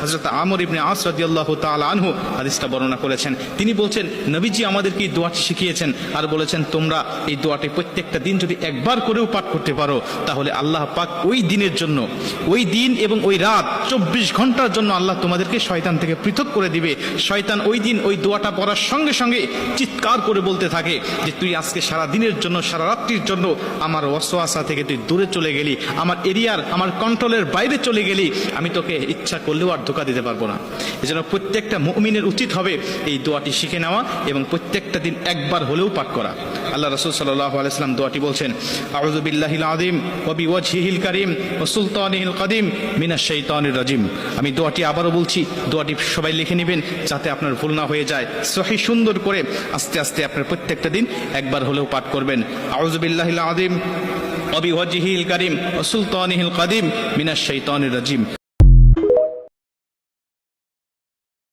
হযরত আমর ইবনে আস রাদিয়াল্লাহু তাআলা আনহু হাদিসটা বর্ণনা করেছেন। তিনি বলছেন, নবীজি আমাদেরকে এই দোয়াটি শিখিয়েছেন আর বলেছেন, তোমরা এই দোয়াটি প্রত্যেকটা দিন যদি একবার করেও পাঠ করতে পারো তাহলে আল্লাহ পাক ওই দিনের জন্য, ওই দিন এবং ওই রাত 24 ঘন্টার জন্য আল্লাহ তোমাদেরকে শয়তান থেকে পৃথক করে দিবে। শয়তান ওই দিন ওই দোয়াটা পড়ার সঙ্গে সঙ্গে চিৎকার করে বলতে থাকে যে তুই আজকে সারা দিনের জন্য, সারা রাত্রির জন্য আমার ওয়াসওয়াসা থেকে তুই দূরে চলে গেলি, আমার এরিয়ার, আমার কন্ট্রোলের বাইরে চলে গেলি, আমি তোকে ইচ্ছা করলেও আর ধোঁকা দিতে পারবো না। এজন্য প্রত্যেকটা মুমিনের উচিত হবে এই দোয়াটি শিখে নেওয়া এবং প্রত্যেকটা দিন একবার হলেও পাঠ করা। আল্লাহ রাসূল সাল্লাল্লাহু আলাইহি ওয়াসাল্লাম দোয়াটি বলছেন, আউযু বিল্লাহিল আযীম ওয়া বিওয়াজহিল কারীম ওয়া সুলতানিহিল কাদিম মিনাশ শাইতানির রাজিম। আমি দোয়াটি আবারও বলছি, দোয়াটি সবাই লিখে নেবেন যাতে আপনার ভুল না হয়ে যায়। সহি সুন্দর করে আস্তে আস্তে আপনার প্রত্যেকটা দিন একবার হলেও পাঠ করবেন। আউযু বিল্লাহিল আযীম ওয়া বিওয়াজহিল কারীম ওয়া সুলতানিহিল কাদিম মিনাশ শাইতানির রাজিম।